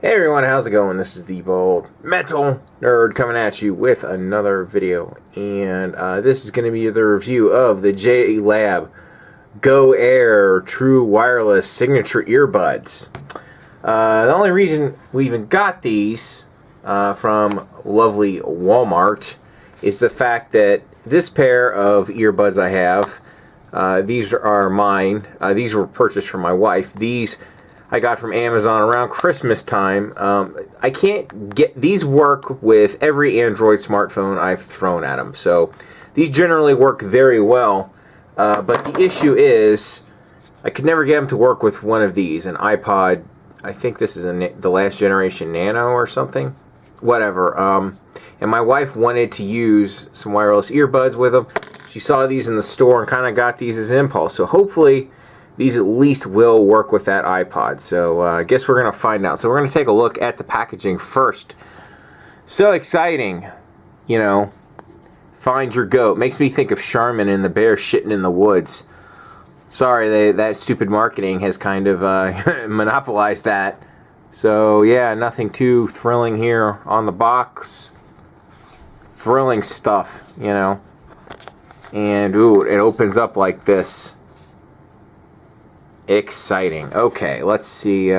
Hey everyone, how's it going? This is the Bold Metal Nerd coming at you with another video, and this is going to be the review of the JLab GO Air True Wireless Signature Earbuds. The only reason we even got these from lovely Walmart is the fact that this pair of earbuds I have, these are mine. These were purchased from my wife. These I got from Amazon around Christmas time. I can't get these work with every Android smartphone I've thrown at them, so these generally work very well. But the issue is I could never get them to work with one of these, an iPod. I think this is the last generation Nano or something, whatever. And my wife wanted to use some wireless earbuds with them. She saw these in the store and kind of got these as impulse. So hopefully these at least will work with that iPod. So I guess we're going to find out. So we're going to take a look at the packaging first. So exciting. You know, find your goat. Makes me think of Charmin and the bear shitting in the woods. Sorry, that stupid marketing has kind of monopolized that. So yeah, nothing too thrilling here on the box. Thrilling stuff, you know. And ooh, it opens up like this. Exciting. Okay, let's see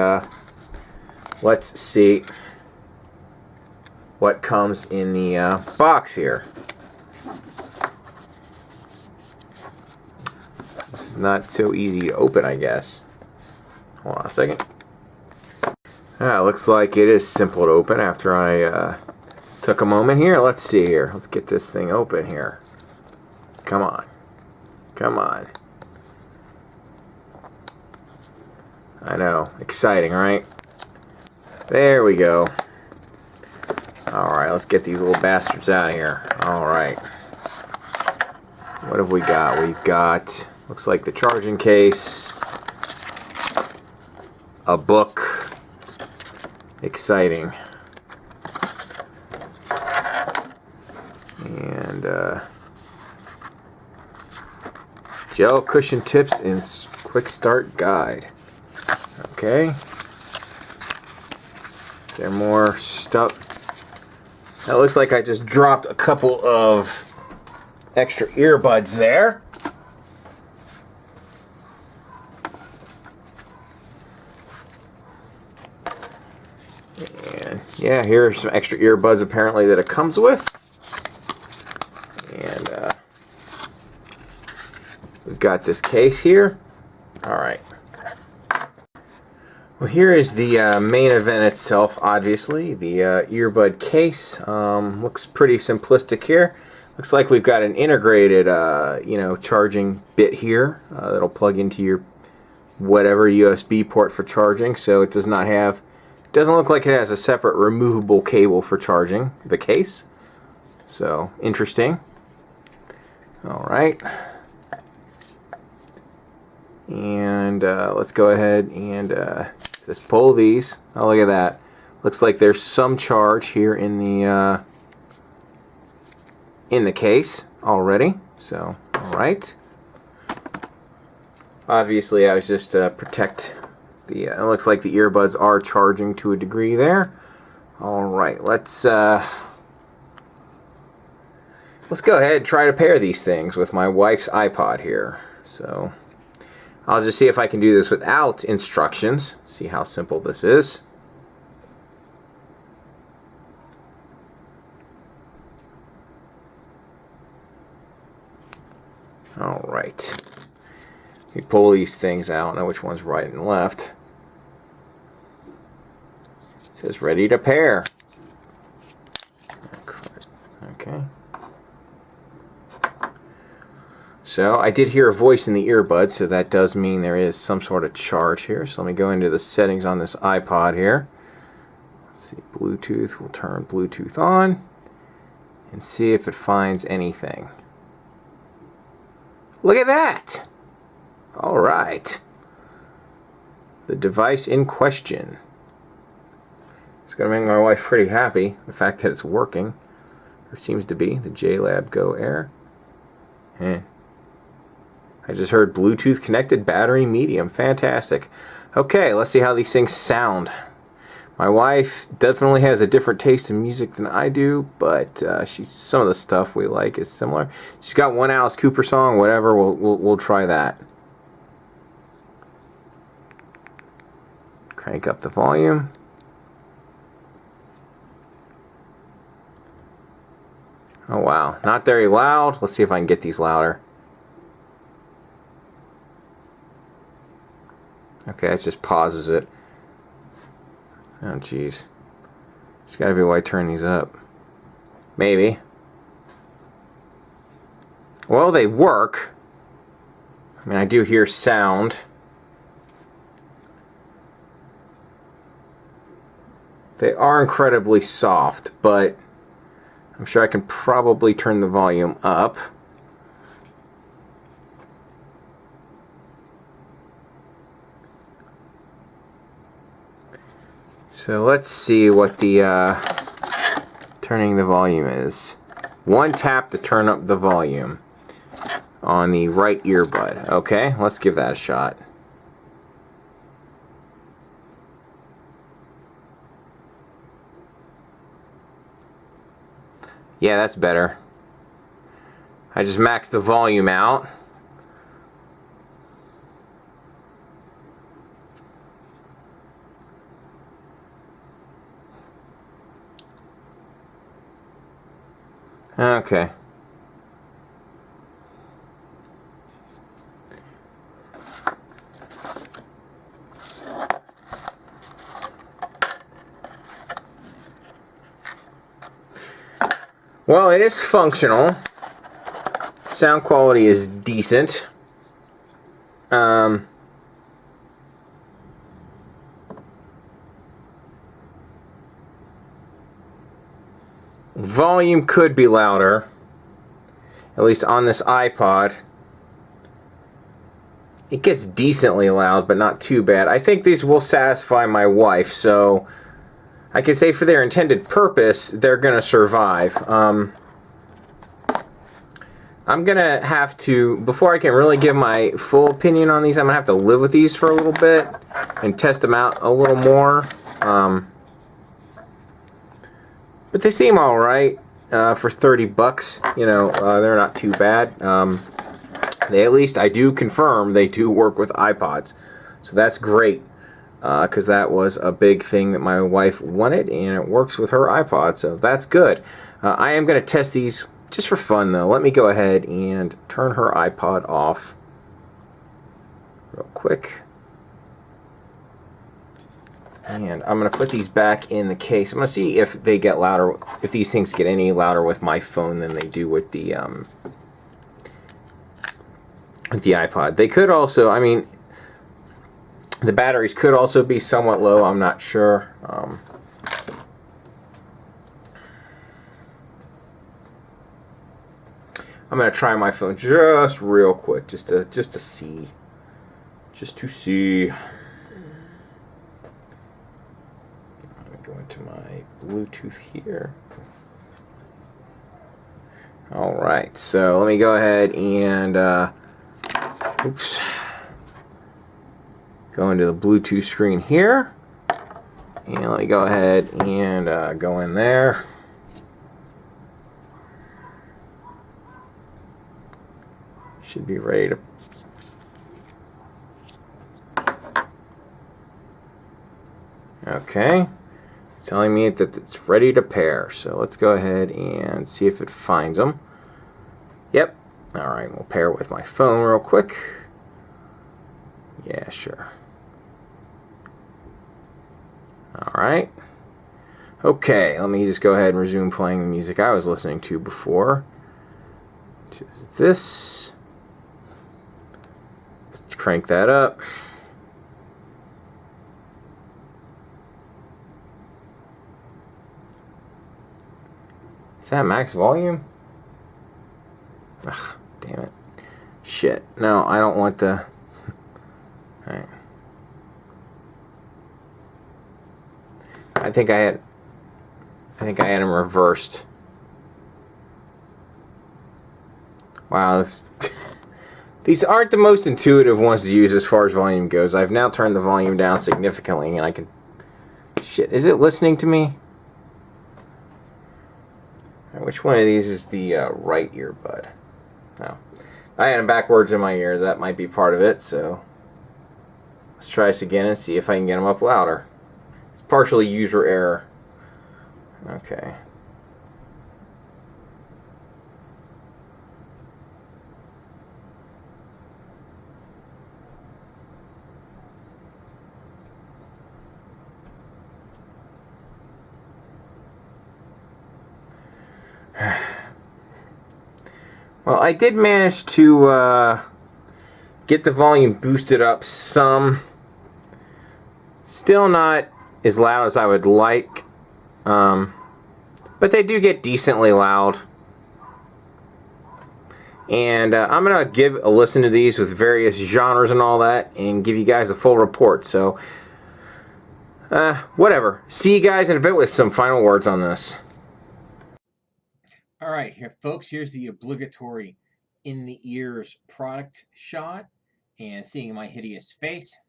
what comes in the box here. This is not so easy to open, I guess. Hold on a second. Looks like it is simple to open after I took a moment here. Let's see here. Let's get this thing open here. Come on. Come on. I know. Exciting, right? There we go. Alright, let's get these little bastards out of here. Alright. What have we got? We've got, looks like the charging case, a book. Exciting. And gel cushion tips and quick start guide. Okay. Is there more stuff? That looks like I just dropped a couple of extra earbuds there. And yeah, here are some extra earbuds apparently that it comes with. And we've got this case here. Alright. Well, here is the main event itself, obviously. The earbud case looks pretty simplistic here. Looks like we've got an integrated, charging bit here that'll plug into your whatever USB port for charging. So it does not have, doesn't look like it has a separate removable cable for charging the case. So interesting. All right. And let's go ahead and just pull these. Oh, look at that. Looks like there's some charge here in the case already. So, all right. Obviously, I was just to protect the. It looks like the earbuds are charging to a degree there. All right, let's go ahead and try to pair these things with my wife's iPod here. So I'll just see if I can do this without instructions. See how simple this is. Alright. We pull these things out. I don't know which one's right and left. It says ready to pair. Okay. So I did hear a voice in the earbud, so that does mean there is some sort of charge here. So let me go into the settings on this iPod here. Let's see, Bluetooth. We'll turn Bluetooth on and see if it finds anything. Look at that! All right. The device in question. It's going to make my wife pretty happy, the fact that it's working. Or seems to be, the JLab GO Air. I just heard Bluetooth connected battery medium. Fantastic. Okay, let's see how these things sound. My wife definitely has a different taste in music than I do, but some of the stuff we like is similar. She's got one Alice Cooper song, whatever. We'll try that. Crank up the volume. Oh wow, not very loud. Let's see if I can get these louder. Okay, it just pauses it. Oh jeez. There's gotta be a way to turn these up. Maybe. Well, they work. I mean, I do hear sound. They are incredibly soft, but I'm sure I can probably turn the volume up. So let's see what the turning the volume is. One tap to turn up the volume on the right earbud. Okay, let's give that a shot. Yeah, that's better. I just maxed the volume out. Okay. Well, it is functional. Sound quality is decent. Volume could be louder, at least on this iPod. It gets decently loud, but not too bad. I think these will satisfy my wife, so I can say for their intended purpose, they're going to survive. I'm going to have to, before I can really give my full opinion on these, I'm going to have to live with these for a little bit and test them out a little more. But they seem alright for 30 bucks. You know, they're not too bad. They, at least I do confirm, they do work with iPods. So that's great. Because that was a big thing that my wife wanted, and it works with her iPod, so that's good. I am going to test these just for fun, though. Let me go ahead and turn her iPod off real quick. And I'm going to put these back in the case. I'm going to see if they get louder, if these things get any louder with my phone than they do with the iPod. They could also, I mean, the batteries could also be somewhat low. I'm not sure. I'm going to try my phone just real quick, just to see. Just to see. Go into my Bluetooth here. Alright, so let me go ahead and oops, go into the Bluetooth screen here, and let me go ahead and go in there. Should be ready to okay. Telling me that it's ready to pair, so let's go ahead and see if it finds them. Yep. Alright, we'll pair it with my phone real quick. Yeah, sure. Alright. Okay, let me just go ahead and resume playing the music I was listening to before. Which is this. Let's crank that up. Is that max volume? Ugh, damn it. Shit. No, I don't want the... Alright. I think I had them reversed. Wow. These aren't the most intuitive ones to use as far as volume goes. I've now turned the volume down significantly, and I can Shit, is it listening to me? Which one of these is the right earbud? Oh. I had them backwards in my ear. That might be part of it, so let's try this again and see if I can get them up louder. It's partially user error. Okay. Well, I did manage to get the volume boosted up some. Still not as loud as I would like, but they do get decently loud. And I'm going to give a listen to these with various genres and all that and give you guys a full report. So, whatever. See you guys in a bit with some final words on this. All right, here, folks, here's the obligatory in the ears product shot and seeing my hideous face.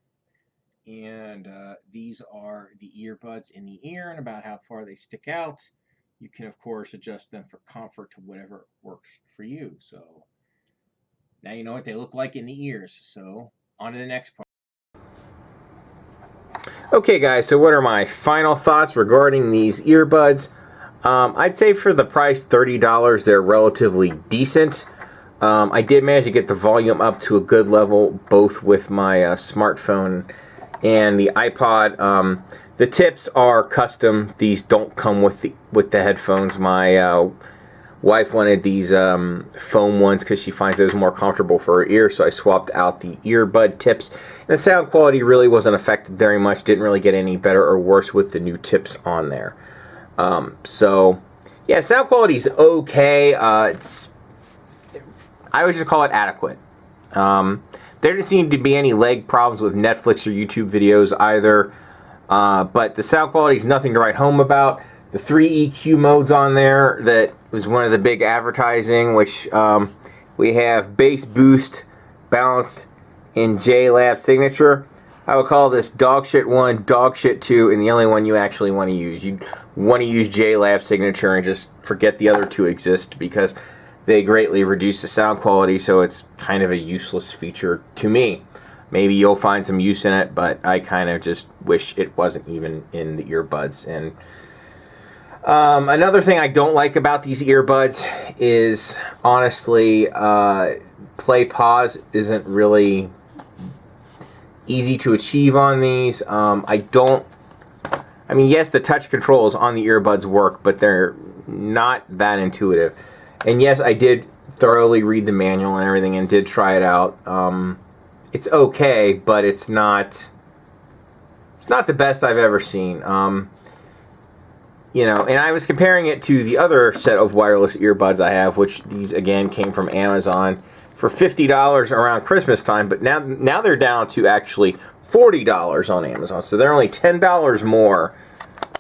And these are the earbuds in the ear and about how far they stick out. You can, of course, adjust them for comfort to whatever works for you. So now you know what they look like in the ears. So on to the next part. Okay, guys, so what are my final thoughts regarding these earbuds? I'd say for the price, $30, they're relatively decent. I did manage to get the volume up to a good level, both with my smartphone and the iPod. The tips are custom. These don't come with the headphones. My wife wanted these foam ones because she finds those more comfortable for her ear, so I swapped out the earbud tips. And the sound quality really wasn't affected very much. Didn't really get any better or worse with the new tips on there. So yeah, sound quality is okay. I would just call it adequate. There didn't seem to be any lag problems with Netflix or YouTube videos either. But the sound quality is nothing to write home about. The 3 EQ modes on there, that was one of the big advertising, which we have bass boost, balanced, in JLab signature. I would call this dog shit 1, dog shit 2, and the only one you actually want to use. You want to use JLab signature and just forget the other two exist because they greatly reduce the sound quality, so it's kind of a useless feature to me. Maybe you'll find some use in it, but I kind of just wish it wasn't even in the earbuds. And another thing I don't like about these earbuds is, honestly, play pause isn't really easy to achieve on these. I mean, yes, the touch controls on the earbuds work, but they're not that intuitive. And yes, I did thoroughly read the manual and everything and did try it out. It's okay, but it's not the best I've ever seen. You know, and I was comparing it to the other set of wireless earbuds I have, which these again came from Amazon for $50 around Christmas time, but now they're down to actually $40 on Amazon. So they're only $10 more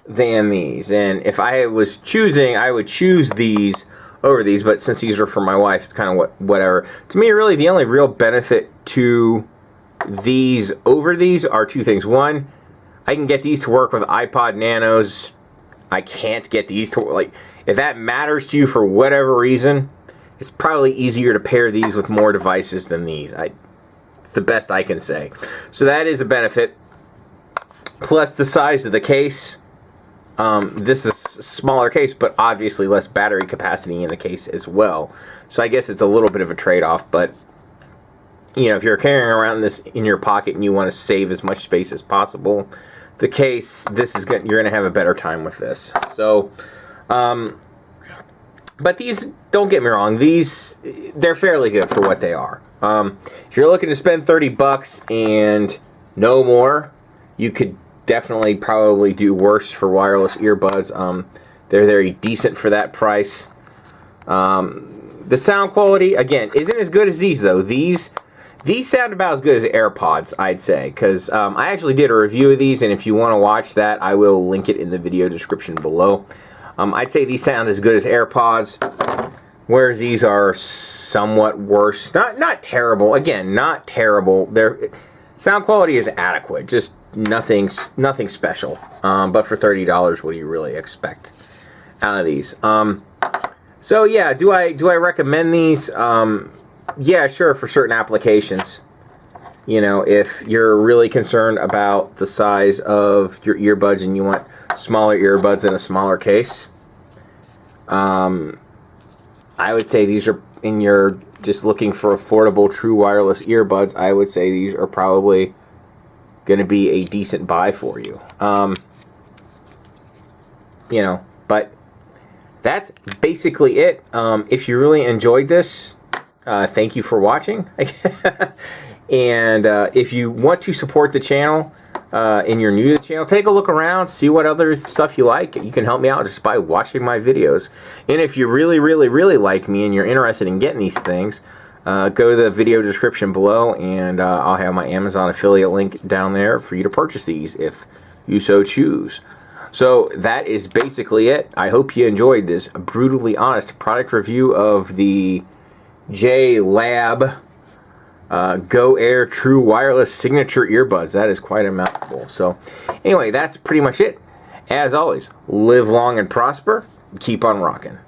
than these. And if I was choosing, I would choose these over these, but since these are for my wife, it's kind of whatever. To me, really, the only real benefit to these over these are two things. One, I can get these to work with iPod Nanos. I can't get these to, like, if that matters to you for whatever reason, it's probably easier to pair these with more devices than these. It's the best I can say. So that is a benefit. Plus the size of the case. This is a smaller case, but obviously less battery capacity in the case as well. So I guess it's a little bit of a trade-off, but you know, if you're carrying around this in your pocket and you want to save as much space as possible, the case, you're going to have a better time with this. So, but these, don't get me wrong, they're fairly good for what they are. If you're looking to spend $30 and no more, you could definitely probably do worse for wireless earbuds. They're very decent for that price. The sound quality, again, isn't as good as these, though. These sound about as good as AirPods, I'd say, because I actually did a review of these, and if you want to watch that, I will link it in the video description below. I'd say these sound as good as AirPods, whereas these are somewhat worse. Not terrible. Again, not terrible. Their sound quality is adequate. Just nothing special. But for $30, what do you really expect out of these? So yeah, do I recommend these? Yeah, sure, for certain applications. You know, if you're really concerned about the size of your earbuds and you want smaller earbuds in a smaller case, I would say these are, and you're just looking for affordable true wireless earbuds, I would say these are probably going to be a decent buy for you. You know, but that's basically it. If you really enjoyed this, thank you for watching. And if you want to support the channel and you're new to the channel, take a look around, see what other stuff you like. You can help me out just by watching my videos. And if you really like me and you're interested in getting these things, go to the video description below, and I'll have my Amazon affiliate link down there for you to purchase these if you so choose. So that is basically it. I hope you enjoyed this brutally honest product review of the JLab GO Air True Wireless Signature Earbuds. That is quite a mouthful. So anyway, that's pretty much it. As always, live long and prosper. Keep on rocking.